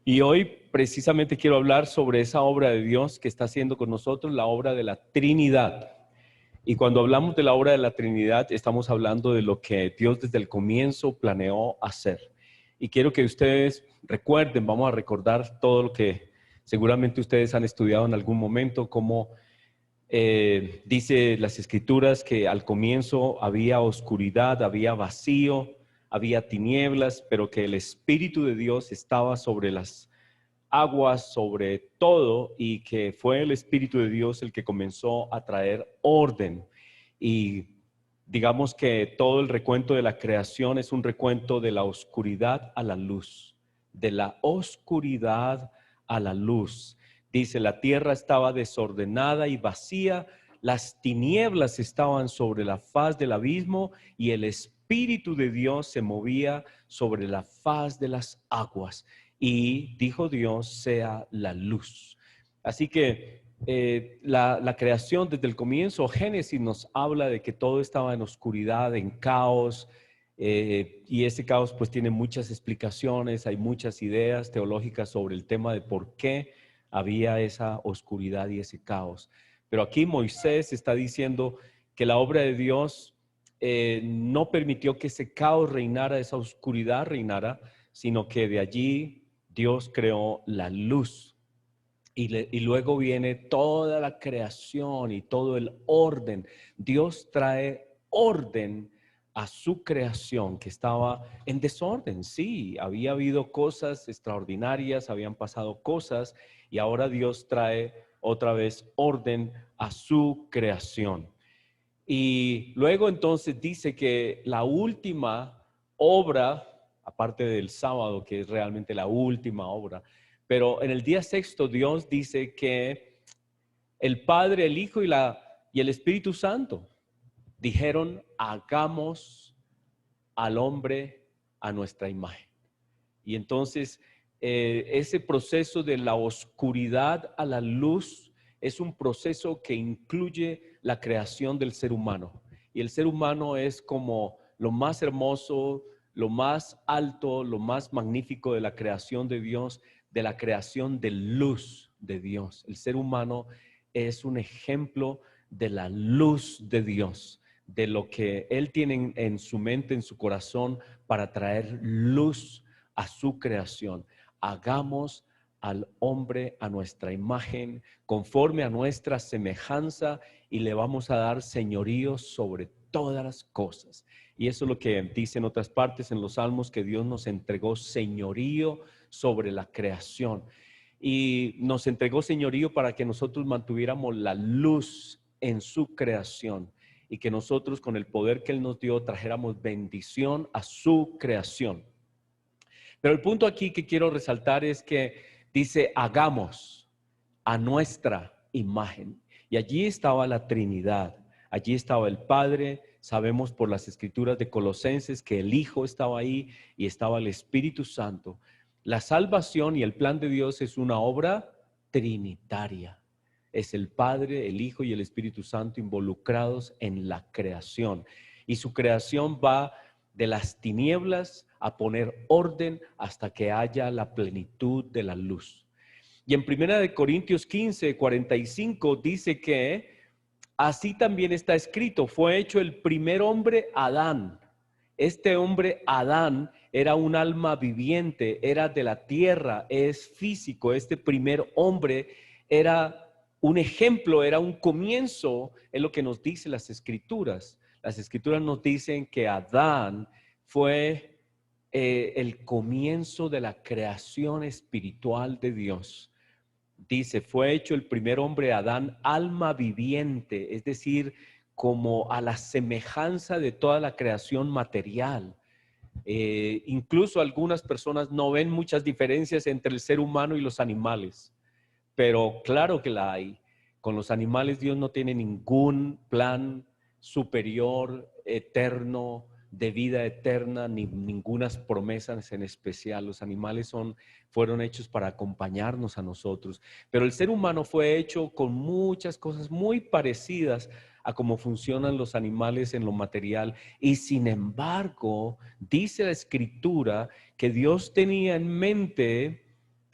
Y hoy precisamente quiero hablar sobre esa obra de Dios que está haciendo con nosotros, la obra de la Trinidad. Y cuando hablamos de la obra de la Trinidad, estamos hablando de lo que Dios desde el comienzo planeó hacer. Y quiero que ustedes recuerden, vamos a recordar todo lo que seguramente ustedes han estudiado en algún momento, como dice las Escrituras que al comienzo había oscuridad, había vacío, había tinieblas, pero que el Espíritu de Dios estaba sobre las aguas, sobre todo, y que fue el Espíritu de Dios el que comenzó a traer orden. Y digamos que todo el recuento de la creación es un recuento de la oscuridad a la luz, de la oscuridad a la luz. Dice, la tierra estaba desordenada y vacía, las tinieblas estaban sobre la faz del abismo y el Espíritu de Dios se movía sobre la faz de las aguas. Y dijo Dios, sea la luz. Así que la creación desde el comienzo, Génesis nos habla de que todo estaba en oscuridad, en caos, y ese caos pues tiene muchas explicaciones, hay muchas ideas teológicas sobre el tema de por qué había esa oscuridad y ese caos. Pero aquí Moisés está diciendo que la obra de Dios no permitió que ese caos reinara, esa oscuridad reinara, sino que de allí Dios creó la luz. Y luego viene toda la creación y todo el orden. Dios trae orden a su creación que estaba en desorden. Sí, había habido cosas extraordinarias, habían pasado cosas y ahora Dios trae otra vez orden a su creación. Y luego entonces dice que la última obra, aparte del sábado, que es realmente la última obra, pero en el día sexto Dios dice que el Padre, el Hijo y el Espíritu Santo dijeron, hagamos al hombre a nuestra imagen. Y entonces ese proceso de la oscuridad a la luz es un proceso que incluye la creación del ser humano. Y el ser humano es como lo más hermoso, lo más alto, lo más magnífico de la creación de Dios, de la creación de luz de Dios. El ser humano es un ejemplo de la luz de Dios, de lo que Él tiene en su mente, en su corazón, para traer luz a su creación. Hagamos al hombre a nuestra imagen, conforme a nuestra semejanza, y le vamos a dar señorío sobre todas las cosas. Y eso es lo que dice en otras partes en los Salmos, que Dios nos entregó señorío sobre la creación. Y nos entregó señorío para que nosotros mantuviéramos la luz en su creación y que nosotros con el poder que Él nos dio trajéramos bendición a su creación. Pero el punto aquí que quiero resaltar es que dice, hagamos a nuestra imagen. Y allí estaba la Trinidad, allí estaba el Padre, sabemos por las escrituras de Colosenses que el Hijo estaba ahí y estaba el Espíritu Santo. La salvación y el plan de Dios es una obra trinitaria. Es el Padre, el Hijo y el Espíritu Santo involucrados en la creación. Y su creación va de las tinieblas a poner orden hasta que haya la plenitud de la luz. Y en 1 Corintios 15:45 dice que así también está escrito, fue hecho el primer hombre Adán. Este hombre Adán era un alma viviente, era de la tierra, es físico. Este primer hombre era un ejemplo, era un comienzo, es lo que nos dicen las Escrituras. Las Escrituras nos dicen que Adán fue el comienzo de la creación espiritual de Dios. Dice, fue hecho el primer hombre Adán, alma viviente, es decir, como a la semejanza de toda la creación material. Incluso algunas personas no ven muchas diferencias entre el ser humano y los animales, pero claro que la hay. Con los animales Dios no tiene ningún plan superior, eterno, de vida eterna, ni ningunas promesas en especial. Los animales fueron hechos para acompañarnos a nosotros, pero el ser humano fue hecho con muchas cosas muy parecidas a cómo funcionan los animales en lo material. Y sin embargo, dice la Escritura que Dios tenía en mente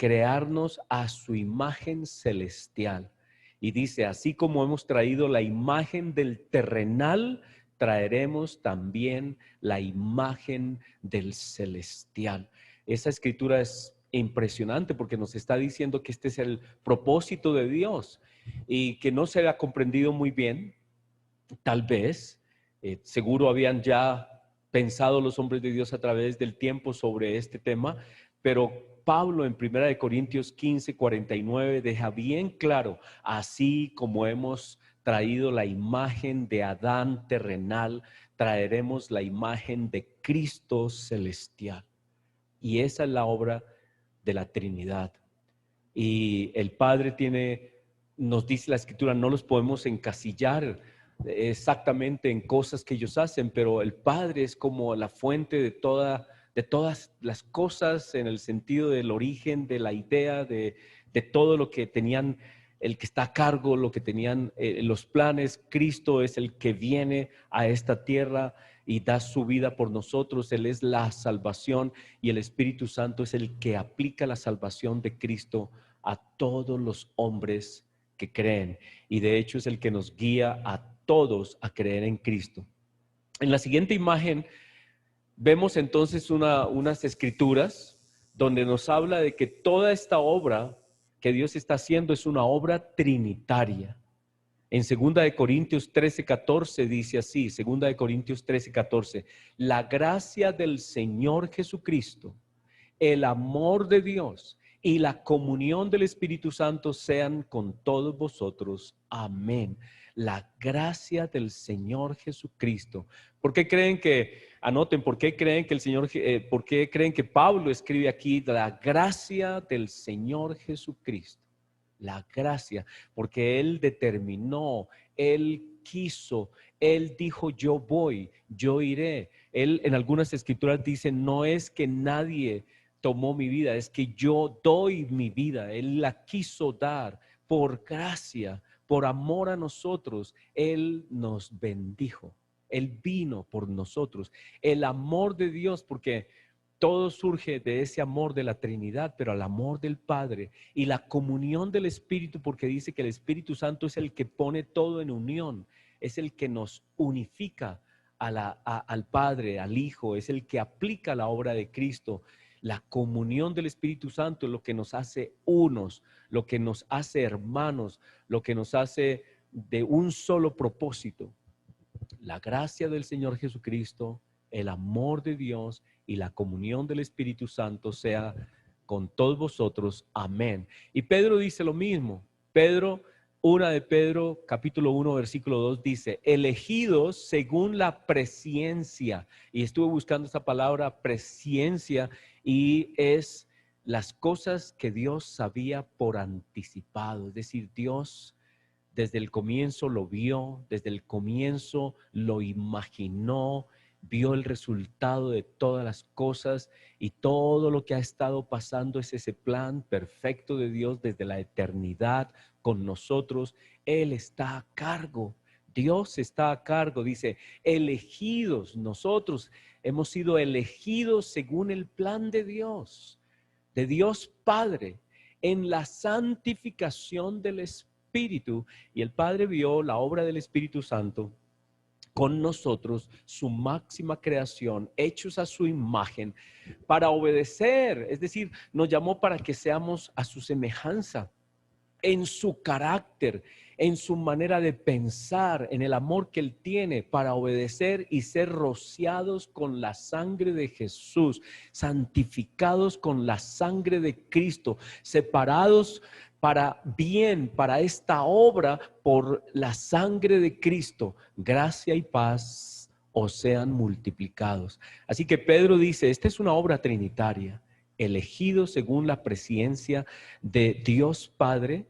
crearnos a su imagen celestial. Y dice, así como hemos traído la imagen del terrenal, traeremos también la imagen del celestial. Esa escritura es impresionante porque nos está diciendo que este es el propósito de Dios y que no se ha comprendido muy bien, tal vez. Seguro habían ya pensado los hombres de Dios a través del tiempo sobre este tema, pero Pablo en 1 Corintios 15:49 deja bien claro, así como hemos traído la imagen de Adán terrenal, traeremos la imagen de Cristo celestial. Y esa es la obra de la Trinidad. Y el Padre nos dice la Escritura, no los podemos encasillar exactamente en cosas que ellos hacen, pero el Padre es como la fuente de todas las cosas en el sentido del origen, de la idea, de todo lo que tenían, el que está a cargo, lo que tenían los planes. Cristo es el que viene a esta tierra y da su vida por nosotros. Él es la salvación y el Espíritu Santo es el que aplica la salvación de Cristo a todos los hombres que creen. Y de hecho es el que nos guía a todos a creer en Cristo. En la siguiente imagen vemos entonces unas escrituras donde nos habla de que toda esta obra que Dios está haciendo es una obra trinitaria. En 2 Corintios 13:14 dice así, 2 Corintios 13:14, la gracia del Señor Jesucristo, el amor de Dios y la comunión del Espíritu Santo sean con todos vosotros. Amén. La gracia del Señor Jesucristo. ¿Por qué creen anoten, por qué creen que por qué creen que Pablo escribe aquí la gracia del Señor Jesucristo? La gracia, porque Él determinó, Él quiso, Él dijo, yo voy, yo iré. Él en algunas escrituras dice, no es que nadie tomó mi vida, es que yo doy mi vida. Él la quiso dar por gracia, por amor a nosotros. Él nos bendijo, Él vino por nosotros. El amor de Dios, porque todo surge de ese amor de la Trinidad, pero al amor del Padre y la comunión del Espíritu, porque dice que el Espíritu Santo es el que pone todo en unión, es el que nos unifica al Padre, al Hijo, es el que aplica la obra de Cristo. La comunión del Espíritu Santo es lo que nos hace unos, lo que nos hace hermanos, lo que nos hace de un solo propósito. La gracia del Señor Jesucristo, el amor de Dios y la comunión del Espíritu Santo sea con todos vosotros. Amén. Y Pedro dice lo mismo. Pedro, capítulo 1, versículo 2 dice, elegidos según la presciencia. Y estuve buscando esa palabra presciencia y es las cosas que Dios sabía por anticipado. Es decir, Dios desde el comienzo lo vio, desde el comienzo lo imaginó, vio el resultado de todas las cosas y todo lo que ha estado pasando es ese plan perfecto de Dios desde la eternidad con nosotros. Él está a cargo, Dios está a cargo, dice, elegidos, nosotros hemos sido elegidos según el plan de Dios Padre, en la santificación del Espíritu. Y el Padre vio la obra del Espíritu Santo con nosotros, su máxima creación, hechos a su imagen, para obedecer, es decir, nos llamó para que seamos a su semejanza, en su carácter, en su manera de pensar, en el amor que Él tiene, para obedecer y ser rociados con la sangre de Jesús, santificados con la sangre de Cristo, separados para bien, para esta obra por la sangre de Cristo. Gracia y paz os sean multiplicados. Así que Pedro dice, esta es una obra trinitaria, elegido según la presciencia de Dios Padre,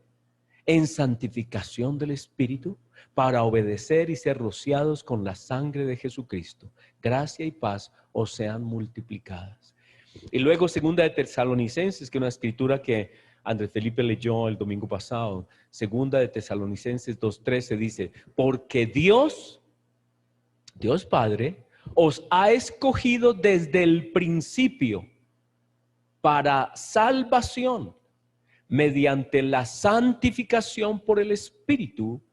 en santificación del Espíritu, para obedecer y ser rociados con la sangre de Jesucristo. Gracia y paz os sean multiplicadas. Y luego segunda de Tesalonicenses, que es una escritura que Andrés Felipe leyó el domingo pasado. Segunda de Tesalonicenses 2:13 dice, porque Dios Padre, os ha escogido desde el principio para salvación mediante la santificación por el Espíritu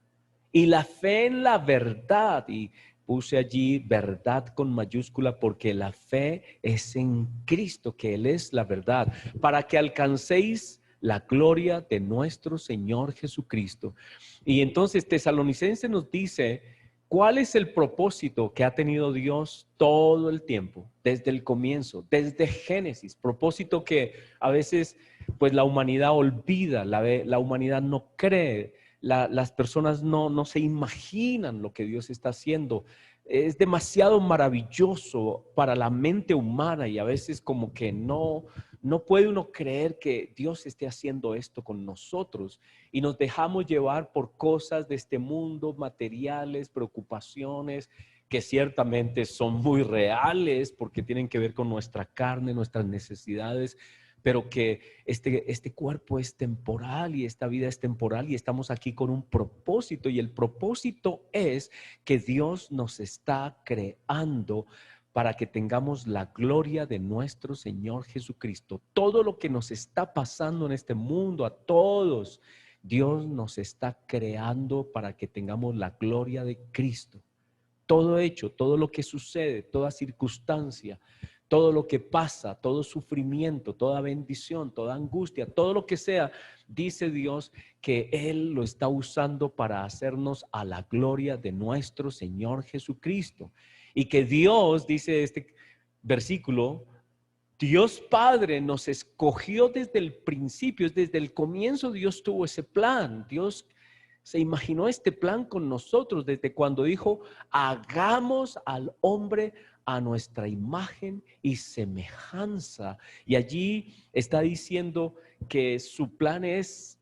y la fe en la verdad. Y puse allí verdad con mayúscula porque la fe es en Cristo, que Él es la verdad, para que alcancéis la gloria de nuestro Señor Jesucristo. Y entonces Tesalonicenses nos dice, ¿cuál es el propósito que ha tenido Dios todo el tiempo, desde el comienzo, desde Génesis? Propósito que a veces pues la humanidad olvida, la humanidad no cree, las personas no se imaginan lo que Dios está haciendo. Es demasiado maravilloso para la mente humana y a veces como que no puede uno creer que Dios esté haciendo esto con nosotros y nos dejamos llevar por cosas de este mundo, materiales, preocupaciones que ciertamente son muy reales porque tienen que ver con nuestra carne, nuestras necesidades, pero que este cuerpo es temporal y esta vida es temporal y estamos aquí con un propósito, y el propósito es que Dios nos está creando para que tengamos la gloria de nuestro Señor Jesucristo. Todo lo que nos está pasando en este mundo, a todos, Dios nos está creando para que tengamos la gloria de Cristo. Todo hecho, todo lo que sucede, toda circunstancia, todo lo que pasa, todo sufrimiento, toda bendición, toda angustia, todo lo que sea, dice Dios que Él lo está usando para hacernos a la gloria de nuestro Señor Jesucristo. Y que Dios, dice este versículo, Dios Padre nos escogió desde el principio, desde el comienzo Dios tuvo ese plan. Dios se imaginó este plan con nosotros desde cuando dijo, hagamos al hombre a nuestra imagen y semejanza. Y allí está diciendo que su plan es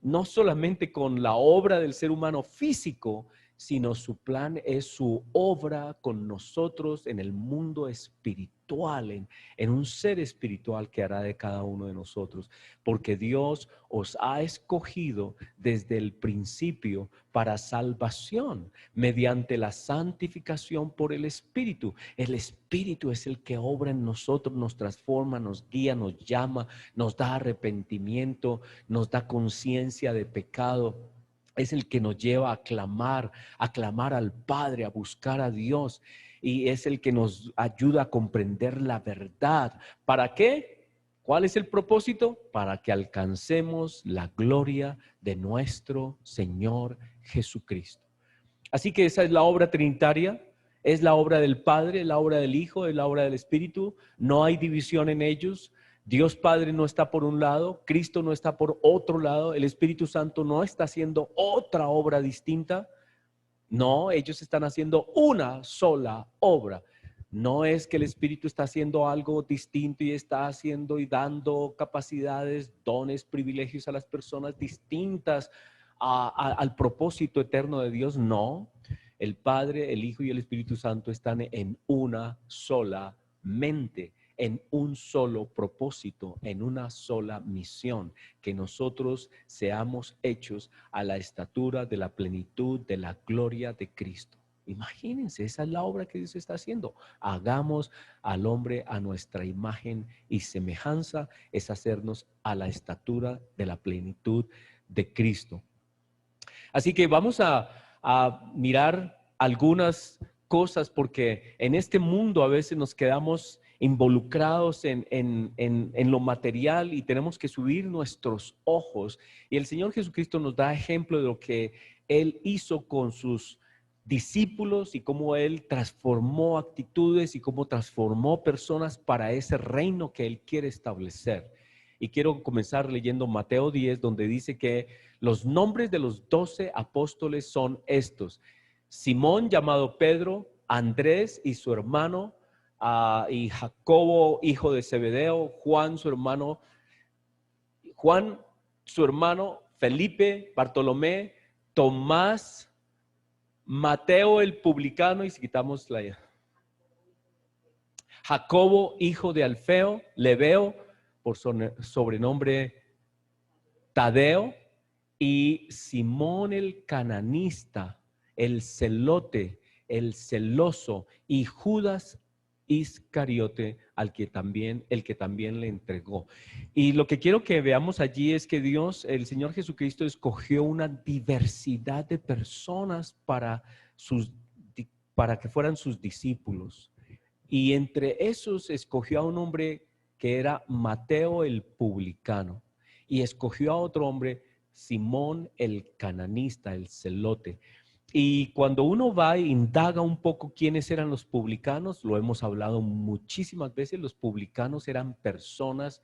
no solamente con la obra del ser humano físico, sino su plan es su obra con nosotros en el mundo espiritual, en un ser espiritual que hará de cada uno de nosotros, porque Dios os ha escogido desde el principio para salvación, mediante la santificación por el Espíritu. El Espíritu es el que obra en nosotros, nos transforma, nos guía, nos llama, nos da arrepentimiento, nos da conciencia de pecado. Es el que nos lleva a clamar al Padre, a buscar a Dios. Y es el que nos ayuda a comprender la verdad. ¿Para qué? ¿Cuál es el propósito? Para que alcancemos la gloria de nuestro Señor Jesucristo. Así que esa es la obra trinitaria. Es la obra del Padre, es la obra del Hijo, es la obra del Espíritu. No hay división en ellos. Dios Padre no está por un lado, Cristo no está por otro lado, el Espíritu Santo no está haciendo otra obra distinta. No, ellos están haciendo una sola obra. No es que el Espíritu está haciendo algo distinto y está haciendo y dando capacidades, dones, privilegios a las personas distintas al propósito eterno de Dios. No, el Padre, el Hijo y el Espíritu Santo están en una sola mente, en un solo propósito, en una sola misión, que nosotros seamos hechos a la estatura de la plenitud de la gloria de Cristo. Imagínense, esa es la obra que Dios está haciendo. Hagamos al hombre a nuestra imagen y semejanza, es hacernos a la estatura de la plenitud de Cristo. Así que vamos a mirar algunas cosas, porque en este mundo a veces nos quedamos involucrados en lo material y tenemos que subir nuestros ojos. Y el Señor Jesucristo nos da ejemplo de lo que Él hizo con sus discípulos y cómo Él transformó actitudes y cómo transformó personas para ese reino que Él quiere establecer. Y quiero comenzar leyendo Mateo 10, donde dice que los nombres de los 12 apóstoles son estos: Simón, llamado Pedro, Andrés y su hermano, y Jacobo, hijo de Zebedeo, Juan, su hermano, Felipe, Bartolomé, Tomás, Mateo el publicano, y si quitamos Jacobo, hijo de Alfeo, Lebeo, por sobrenombre Tadeo, y Simón el cananista, el celote, el celoso, y Judas Iscariote, el que también le entregó. Y lo que quiero que veamos allí es que Dios, el Señor Jesucristo, escogió una diversidad de personas para que fueran sus discípulos. Y entre esos escogió a un hombre que era Mateo el publicano, y escogió a otro hombre, Simón el cananista, el celote. Y cuando uno va e indaga un poco quiénes eran los publicanos, lo hemos hablado muchísimas veces, los publicanos eran personas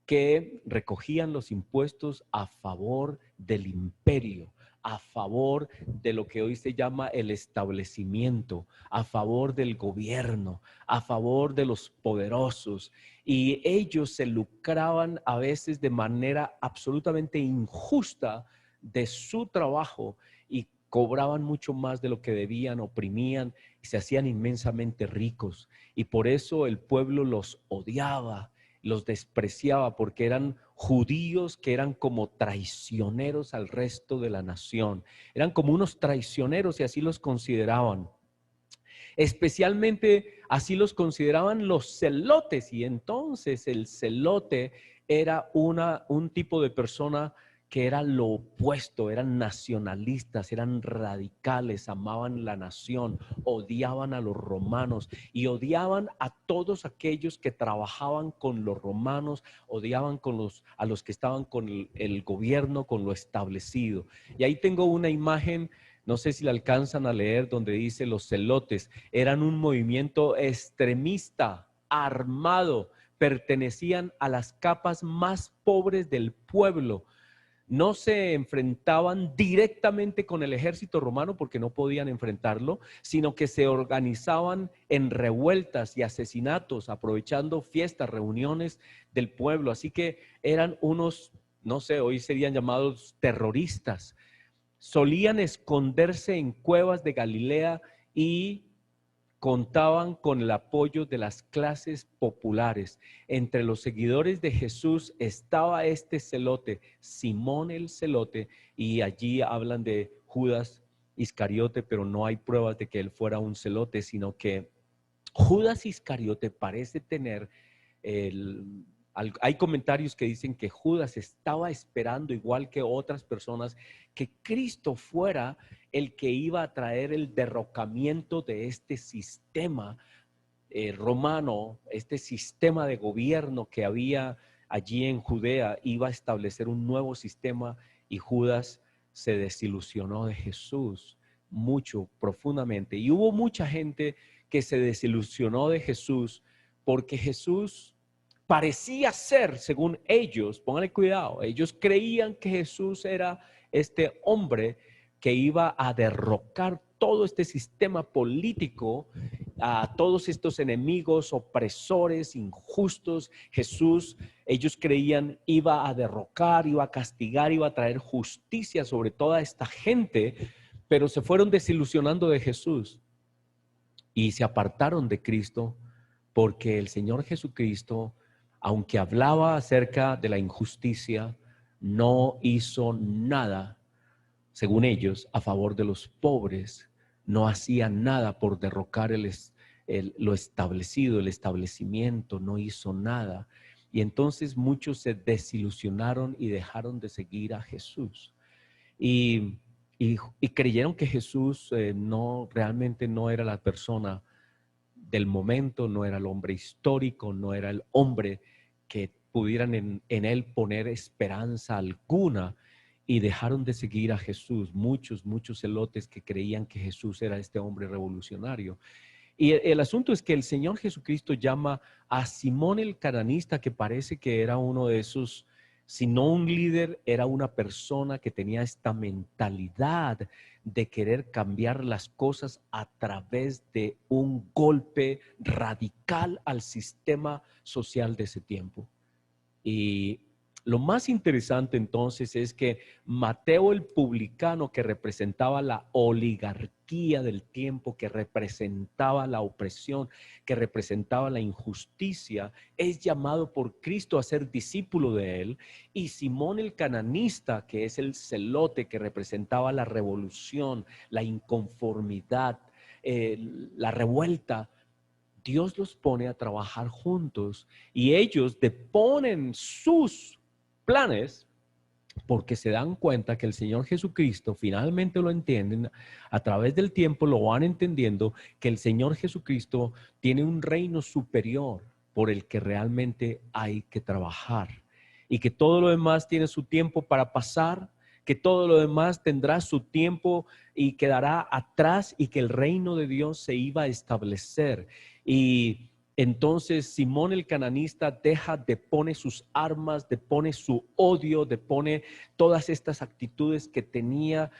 que recogían los impuestos a favor del imperio, a favor de lo que hoy se llama el establecimiento, a favor del gobierno, a favor de los poderosos. Y ellos se lucraban a veces de manera absolutamente injusta de su trabajo y cobraban mucho más de lo que debían, oprimían y se hacían inmensamente ricos. Y por eso el pueblo los odiaba, los despreciaba, porque eran judíos que eran como traicioneros al resto de la nación. Eran como unos traicioneros y así los consideraban. Especialmente así los consideraban los celotes, y entonces el celote era un tipo de persona que era lo opuesto, eran nacionalistas, eran radicales, amaban la nación, odiaban a los romanos y odiaban a todos aquellos que trabajaban con los romanos, odiaban a los que estaban con el gobierno, con lo establecido. Y ahí tengo una imagen, no sé si la alcanzan a leer, donde dice: los celotes eran un movimiento extremista, armado, pertenecían a las capas más pobres del pueblo. No se enfrentaban directamente con el ejército romano porque no podían enfrentarlo, sino que se organizaban en revueltas y asesinatos, aprovechando fiestas, reuniones del pueblo. Así que eran unos, no sé, hoy serían llamados terroristas. Solían esconderse en cuevas de Galilea y contaban con el apoyo de las clases populares. Entre los seguidores de Jesús estaba este celote, Simón el celote, y allí hablan de Judas Iscariote, pero no hay pruebas de que él fuera un celote, sino que Judas Iscariote parece tener hay comentarios que dicen que Judas estaba esperando, igual que otras personas, que Cristo fuera el que iba a traer el derrocamiento de este sistema romano, este sistema de gobierno que había allí en Judea. Iba a establecer un nuevo sistema, y Judas se desilusionó de Jesús mucho, profundamente. Y hubo mucha gente que se desilusionó de Jesús porque Jesús parecía ser, según ellos, pónganle cuidado, ellos creían que Jesús era este hombre que iba a derrocar todo este sistema político, a todos estos enemigos, opresores, injustos. Jesús, ellos creían, iba a derrocar, iba a castigar, iba a traer justicia sobre toda esta gente, pero se fueron desilusionando de Jesús y se apartaron de Cristo, porque el Señor Jesucristo, aunque hablaba acerca de la injusticia, no hizo nada, según ellos, a favor de los pobres. No hacía nada por derrocar lo establecido, el establecimiento, no hizo nada. Y entonces muchos se desilusionaron y dejaron de seguir a Jesús. Y, y creyeron que Jesús realmente no era la persona del momento, no era el hombre histórico, no era el hombre que pudieran en él poner esperanza alguna, y dejaron de seguir a Jesús. Muchos celotes que creían que Jesús era este hombre revolucionario. Y el asunto es que el Señor Jesucristo llama a Simón el cananista, que parece que era uno de esos, si no un líder, era una persona que tenía esta mentalidad de querer cambiar las cosas a través de un golpe radical al sistema social de ese tiempo. Y lo más interesante entonces es que Mateo el publicano, que representaba la oligarquía del tiempo, que representaba la opresión, que representaba la injusticia, es llamado por Cristo a ser discípulo de él. Y Simón el cananista, que es el celote, que representaba la revolución, la inconformidad, la revuelta, Dios los pone a trabajar juntos y ellos deponen sus planes porque se dan cuenta que el Señor Jesucristo, finalmente lo entienden, a través del tiempo lo van entendiendo, que el Señor Jesucristo tiene un reino superior por el que realmente hay que trabajar y que todo lo demás tiene su tiempo para pasar, que todo lo demás tendrá su tiempo y quedará atrás y que el reino de Dios se iba a establecer. Y entonces Simón el cananista depone sus armas, depone su odio, depone todas estas actitudes que tenía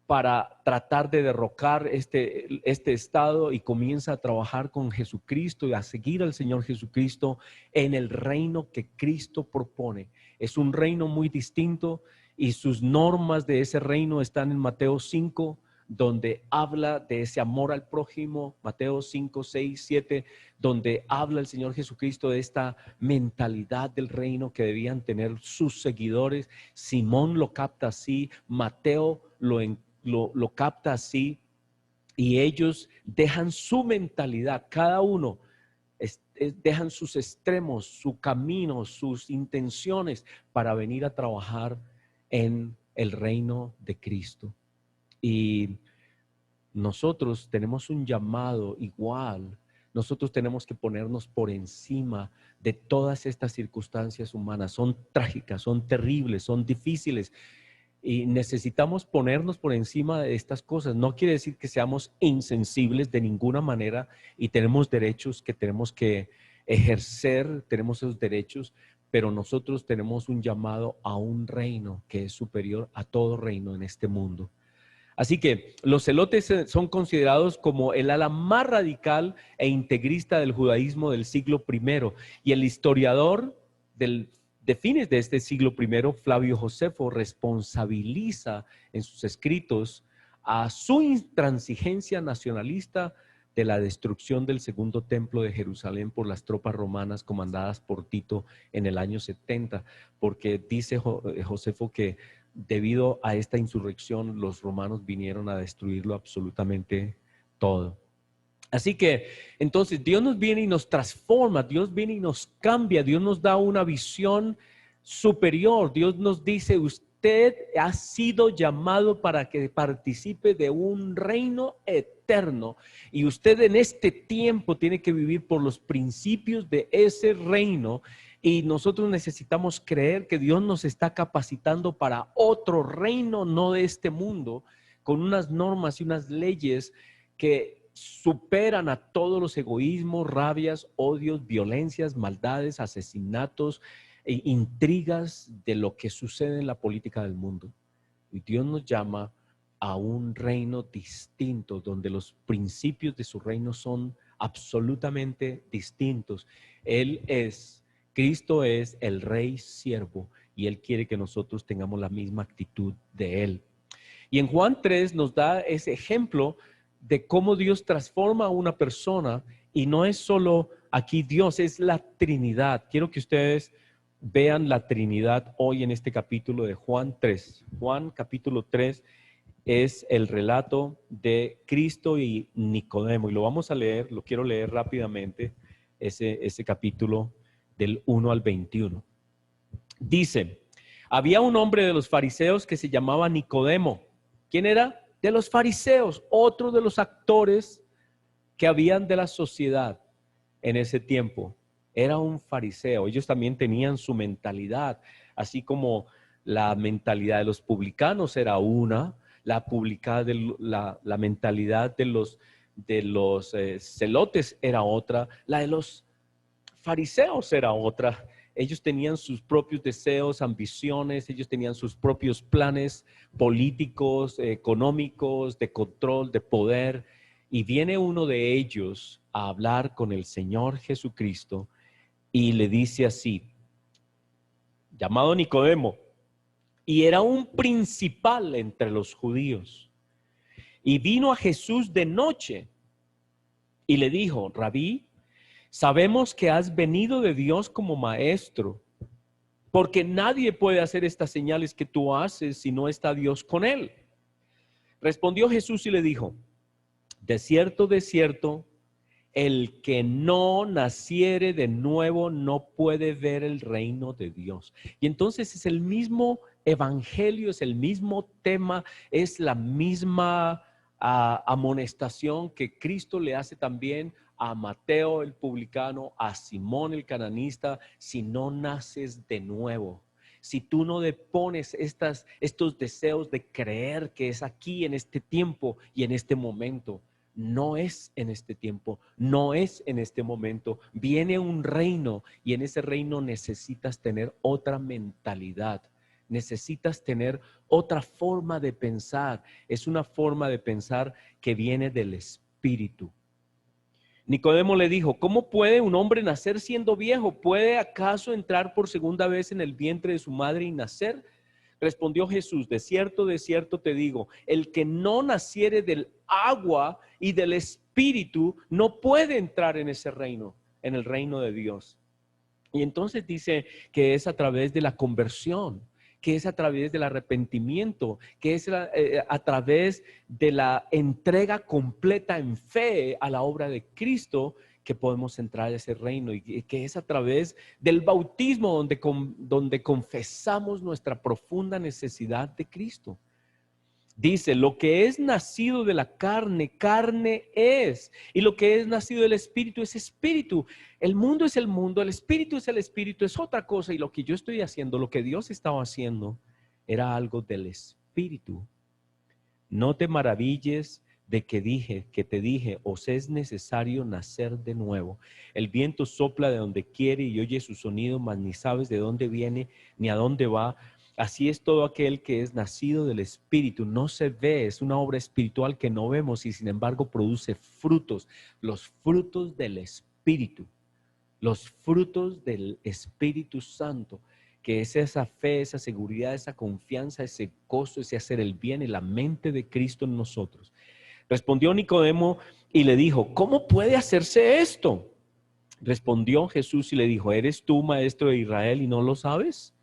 para tratar de derrocar este estado y comienza a trabajar con Jesucristo y a seguir al Señor Jesucristo en el reino que Cristo propone. Es un reino muy distinto y sus normas de ese reino están en Mateo 5, donde habla de ese amor al prójimo, Mateo 5, 6, 7, donde habla el Señor Jesucristo de esta mentalidad del reino que debían tener sus seguidores. Simón lo capta así, Mateo lo capta así, y ellos dejan su mentalidad, cada uno dejan sus extremos, su camino, sus intenciones para venir a trabajar en el reino de Cristo. Y nosotros tenemos un llamado igual. Nosotros tenemos que ponernos por encima de todas estas circunstancias humanas. Son trágicas, son terribles, son difíciles y necesitamos ponernos por encima de estas cosas. No quiere decir que seamos insensibles de ninguna manera y tenemos derechos que tenemos que ejercer, tenemos esos derechos, pero nosotros tenemos un llamado a un reino que es superior a todo reino en este mundo. Así que los celotes son considerados como el ala más radical e integrista del judaísmo del siglo I. Y el historiador de fines de este siglo I, Flavio Josefo, responsabiliza en sus escritos a su intransigencia nacionalista de la destrucción del segundo templo de Jerusalén por las tropas romanas comandadas por Tito en el año 70, porque dice Josefo que debido a esta insurrección, los romanos vinieron a destruirlo absolutamente todo. Así que, entonces, Dios nos viene y nos transforma, Dios viene y nos cambia, Dios nos da una visión superior. Dios nos dice, usted ha sido llamado para que participe de un reino eterno y usted en este tiempo tiene que vivir por los principios de ese reino. Y nosotros necesitamos creer que Dios nos está capacitando para otro reino, no de este mundo, con unas normas y unas leyes que superan a todos los egoísmos, rabias, odios, violencias, maldades, asesinatos e intrigas de lo que sucede en la política del mundo. Y Dios nos llama a un reino distinto, donde los principios de su reino son absolutamente distintos. Cristo es el Rey siervo y Él quiere que nosotros tengamos la misma actitud de Él. Y en Juan 3 nos da ese ejemplo de cómo Dios transforma a una persona y no es solo aquí Dios, es la Trinidad. Quiero que ustedes vean la Trinidad hoy en este capítulo de Juan 3. Juan capítulo 3 es el relato de Cristo y Nicodemo y lo vamos a leer, lo quiero leer rápidamente, ese capítulo del 1 al 21. Dice, había un hombre de los fariseos que se llamaba Nicodemo. ¿Quién era? De los fariseos, otro de los actores que habían de la sociedad en ese tiempo. Era un fariseo. Ellos también tenían su mentalidad, así como la mentalidad de los publicanos era una, la mentalidad de los celotes era otra, la de los fariseos era otra. Ellos tenían sus propios deseos, ambiciones, ellos tenían sus propios planes políticos, económicos, de control, de poder. Y viene uno de ellos a hablar con el Señor Jesucristo y le dice así, llamado Nicodemo, y era un principal entre los judíos. Y vino a Jesús de noche y le dijo, Rabí, sabemos que has venido de Dios como maestro, porque nadie puede hacer estas señales que tú haces si no está Dios con él. Respondió Jesús y le dijo, de cierto, el que no naciere de nuevo no puede ver el reino de Dios. Y entonces es el mismo evangelio, es el mismo tema, es la misma amonestación que Cristo le hace también a Mateo el publicano, a Simón el cananista: si no naces de nuevo, si tú no depones estos deseos de creer que es aquí en este tiempo y en este momento. No es en este tiempo, no es en este momento. Viene un reino y en ese reino necesitas tener otra mentalidad. Necesitas tener otra forma de pensar. Es una forma de pensar que viene del Espíritu. Nicodemo le dijo: ¿cómo puede un hombre nacer siendo viejo? ¿Puede acaso entrar por segunda vez en el vientre de su madre y nacer? Respondió Jesús: de cierto te digo, el que no naciere del agua y del Espíritu no puede entrar en ese reino, en el reino de Dios. Y entonces dice que es a través de la conversión, que es a través del arrepentimiento, que es a través de la entrega completa en fe a la obra de Cristo que podemos entrar a ese reino, y que es a través del bautismo donde confesamos nuestra profunda necesidad de Cristo. Dice: lo que es nacido de la carne, carne es, y lo que es nacido del Espíritu es espíritu. El mundo es el mundo, el Espíritu es el Espíritu, es otra cosa. Y lo que yo estoy haciendo, lo que Dios estaba haciendo, era algo del Espíritu. No te maravilles de que te dije, os es necesario nacer de nuevo. El viento sopla de donde quiere y oye su sonido, mas ni sabes de dónde viene ni a dónde va. Así es todo aquel que es nacido del Espíritu. No se ve, es una obra espiritual que no vemos y sin embargo produce frutos, los frutos del Espíritu, los frutos del Espíritu Santo, que es esa fe, esa seguridad, esa confianza, ese gozo, ese hacer el bien en la mente de Cristo en nosotros. Respondió Nicodemo y le dijo: ¿cómo puede hacerse esto? Respondió Jesús y le dijo: ¿eres tú maestro de Israel y no lo sabes?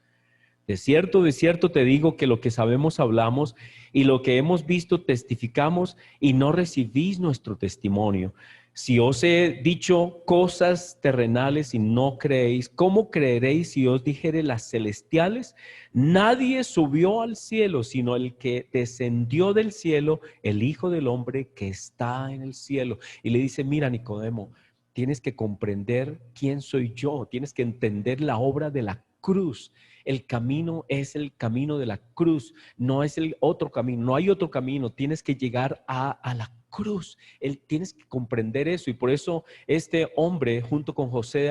De cierto te digo que lo que sabemos hablamos y lo que hemos visto testificamos y no recibís nuestro testimonio. Si os he dicho cosas terrenales y no creéis, ¿cómo creeréis si os dijere las celestiales? Nadie subió al cielo sino el que descendió del cielo, el Hijo del Hombre que está en el cielo. Y le dice: mira, Nicodemo, tienes que comprender quién soy yo, tienes que entender la obra de la cruz. El camino es el camino de la cruz, no es el otro camino, no hay otro camino, tienes que llegar a la cruz. Tienes que comprender eso, y por eso este hombre junto con José de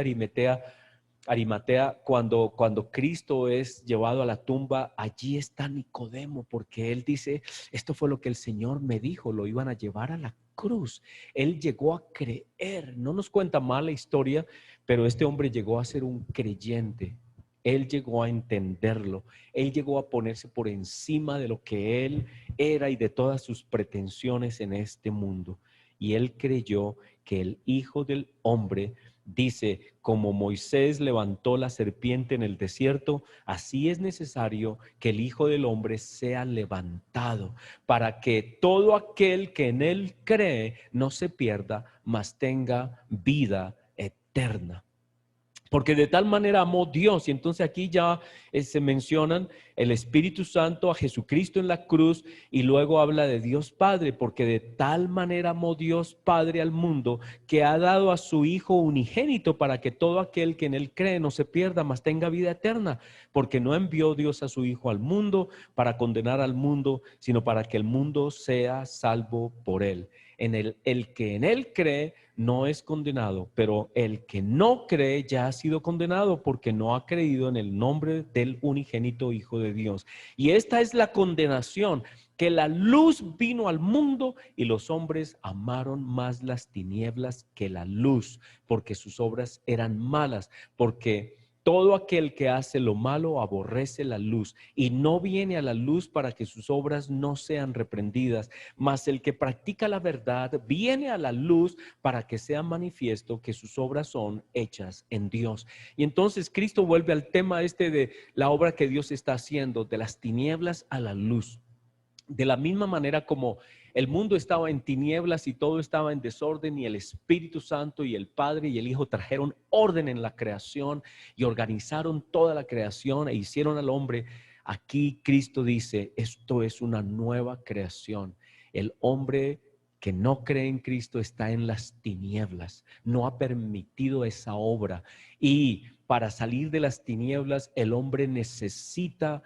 Arimatea, cuando Cristo es llevado a la tumba, allí está Nicodemo, porque él dice: esto fue lo que el Señor me dijo, lo iban a llevar a la cruz. Él llegó a creer, no nos cuenta mal la historia, pero este hombre llegó a ser un creyente. Él llegó a entenderlo, él llegó a ponerse por encima de lo que él era y de todas sus pretensiones en este mundo. Y él creyó que el Hijo del Hombre, dice, como Moisés levantó la serpiente en el desierto, así es necesario que el Hijo del Hombre sea levantado, para que todo aquel que en él cree no se pierda, mas tenga vida eterna. Porque de tal manera amó Dios. Y entonces aquí ya se mencionan el Espíritu Santo, a Jesucristo en la cruz, y luego habla de Dios Padre, porque de tal manera amó Dios Padre al mundo, que ha dado a su Hijo unigénito, para que todo aquel que en él cree no se pierda, mas tenga vida eterna. Porque no envió Dios a su Hijo al mundo para condenar al mundo, sino para que el mundo sea salvo por él. El que en él cree no es condenado, pero el que no cree ya ha sido condenado, porque no ha creído en el nombre del unigénito Hijo de Dios. Y esta es la condenación, que la luz vino al mundo y los hombres amaron más las tinieblas que la luz, porque sus obras eran malas, porque todo aquel que hace lo malo aborrece la luz y no viene a la luz para que sus obras no sean reprendidas. Mas el que practica la verdad viene a la luz para que sea manifiesto que sus obras son hechas en Dios. Y entonces Cristo vuelve al tema de la obra que Dios está haciendo, de las tinieblas a la luz. De la misma manera como el mundo estaba en tinieblas y todo estaba en desorden, y el Espíritu Santo y el Padre y el Hijo trajeron orden en la creación y organizaron toda la creación e hicieron al hombre. Aquí Cristo dice, esto es una nueva creación. El hombre que no cree en Cristo está en las tinieblas, no ha permitido esa obra, y para salir de las tinieblas el hombre necesita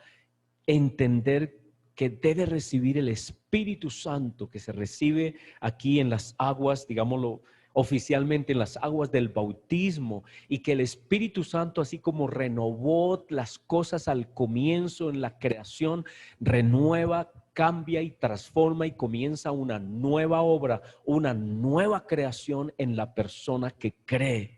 entender que debe recibir el Espíritu Santo, que se recibe aquí en las aguas, digámoslo oficialmente, en las aguas del bautismo, y que el Espíritu Santo, así como renovó las cosas al comienzo en la creación, renueva, cambia y transforma y comienza una nueva obra, una nueva creación en la persona que cree.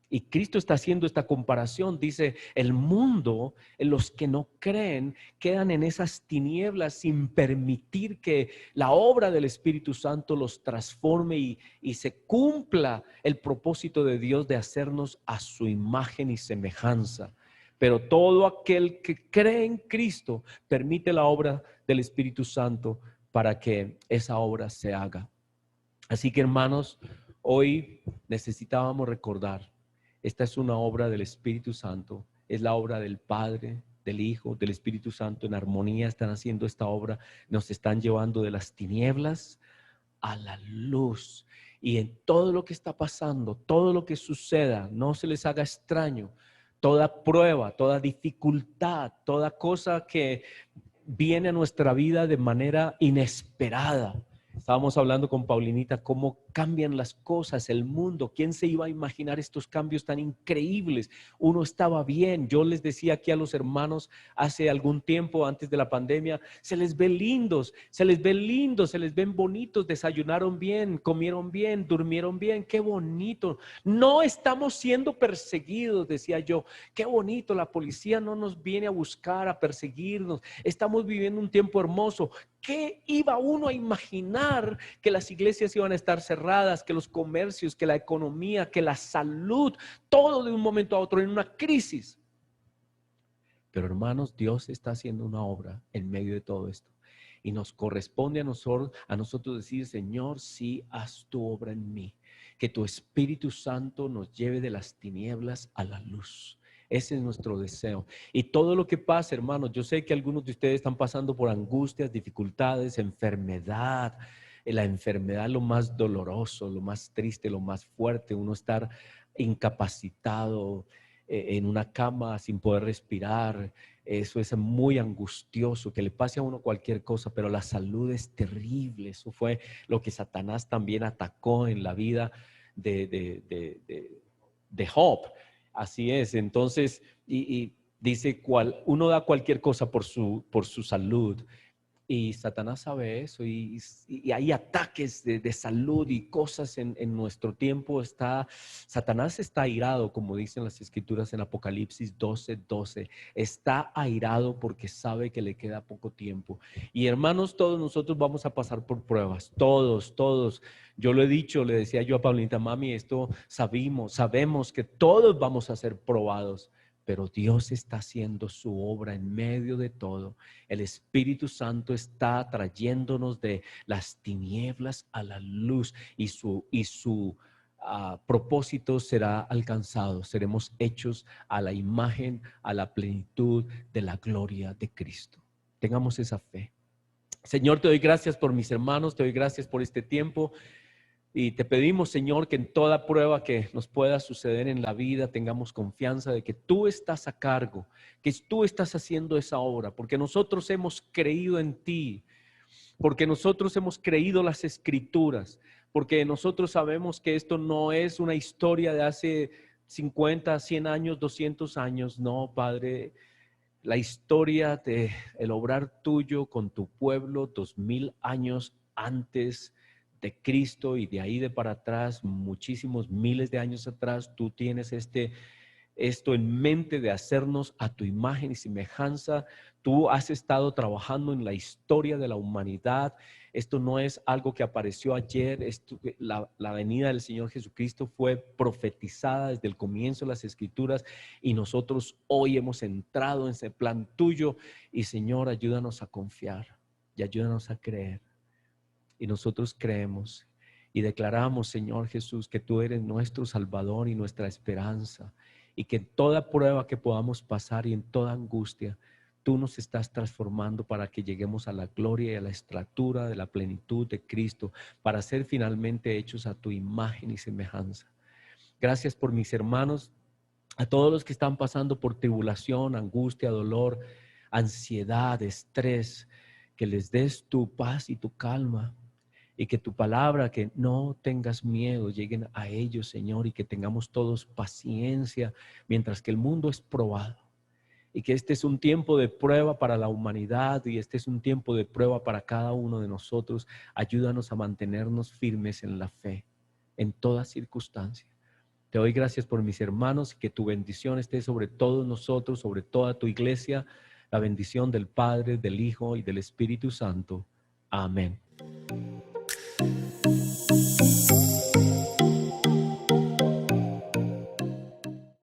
Y Cristo está haciendo esta comparación. Dice, el mundo, los que no creen, quedan en esas tinieblas sin permitir que la obra del Espíritu Santo los transforme y se cumpla el propósito de Dios de hacernos a su imagen y semejanza. Pero todo aquel que cree en Cristo permite la obra del Espíritu Santo para que esa obra se haga. Así que, hermanos, hoy necesitábamos recordar, esta es una obra del Espíritu Santo, es la obra del Padre, del Hijo, del Espíritu Santo. En armonía están haciendo esta obra, nos están llevando de las tinieblas a la luz. Y en todo lo que está pasando, todo lo que suceda, no se les haga extraño. Toda prueba, toda dificultad, toda cosa que viene a nuestra vida de manera inesperada. Estábamos hablando con Paulinita cómo cambian las cosas, el mundo. ¿Quién se iba a imaginar estos cambios tan increíbles? Uno estaba bien. Yo les decía aquí a los hermanos hace algún tiempo, antes de la pandemia, se les ve lindos, se les ve lindos, se les ven bonitos, desayunaron bien, comieron bien, durmieron bien. Qué bonito. No estamos siendo perseguidos, decía yo. Qué bonito, la policía no nos viene a buscar, a perseguirnos. Estamos viviendo un tiempo hermoso. ¿Qué iba uno a imaginar que las iglesias iban a estar cerradas, que los comercios, que la economía, que la salud, todo de un momento a otro en una crisis? Pero hermanos, Dios está haciendo una obra en medio de todo esto. Y nos corresponde a nosotros decir, Señor, sí, haz tu obra en mí. Que tu Espíritu Santo nos lleve de las tinieblas a la luz. Ese es nuestro deseo. Y todo lo que pasa, hermanos, yo sé que algunos de ustedes están pasando por angustias, dificultades, enfermedad. La enfermedad, lo más doloroso, lo más triste, lo más fuerte, uno estar incapacitado en una cama sin poder respirar. Eso es muy angustioso, que le pase a uno cualquier cosa, pero la salud es terrible. Eso fue lo que Satanás también atacó en la vida de Job. Así es. Entonces, y dice, uno da cualquier cosa por su salud. Y Satanás sabe eso, y hay ataques de salud y cosas en nuestro tiempo. Satanás está airado, como dicen las escrituras en Apocalipsis 12:12. Está airado porque sabe que le queda poco tiempo. Y hermanos, todos nosotros vamos a pasar por pruebas, todos. Yo lo he dicho, le decía yo a Paulita, mami, esto sabemos que todos vamos a ser probados. Pero Dios está haciendo su obra en medio de todo. El Espíritu Santo está trayéndonos de las tinieblas a la luz, y su propósito será alcanzado. Seremos hechos a la imagen, a la plenitud de la gloria de Cristo. Tengamos esa fe. Señor, te doy gracias por mis hermanos, te doy gracias por este tiempo. Y te pedimos, Señor, que en toda prueba que nos pueda suceder en la vida tengamos confianza de que tú estás a cargo, que tú estás haciendo esa obra, porque nosotros hemos creído en ti, porque nosotros hemos creído las escrituras, porque nosotros sabemos que esto no es una historia de hace 50, 100 años, 200 años. No, Padre, la historia de el obrar tuyo con tu pueblo 2000 años antes de Cristo, y de ahí de para atrás, muchísimos miles de años atrás, tú tienes esto en mente de hacernos a tu imagen y semejanza. Tú has estado trabajando en la historia de la humanidad. Esto no es algo que apareció ayer. La venida del Señor Jesucristo fue profetizada desde el comienzo de las Escrituras, y nosotros hoy hemos entrado en ese plan tuyo. Y Señor, ayúdanos a confiar y ayúdanos a creer. Y nosotros creemos y declaramos, Señor Jesús, que tú eres nuestro Salvador y nuestra esperanza, y que en toda prueba que podamos pasar y en toda angustia, tú nos estás transformando para que lleguemos a la gloria y a la estatura de la plenitud de Cristo, para ser finalmente hechos a tu imagen y semejanza. Gracias por mis hermanos, a todos los que están pasando por tribulación, angustia, dolor, ansiedad, estrés, que les des tu paz y tu calma, y que tu palabra, que no tengas miedo, lleguen a ellos, Señor, y que tengamos todos paciencia mientras que el mundo es probado. Y que este es un tiempo de prueba para la humanidad, y este es un tiempo de prueba para cada uno de nosotros. Ayúdanos a mantenernos firmes en la fe, en toda circunstancia. Te doy gracias por mis hermanos, y que tu bendición esté sobre todos nosotros, sobre toda tu iglesia, la bendición del Padre, del Hijo y del Espíritu Santo. Amén.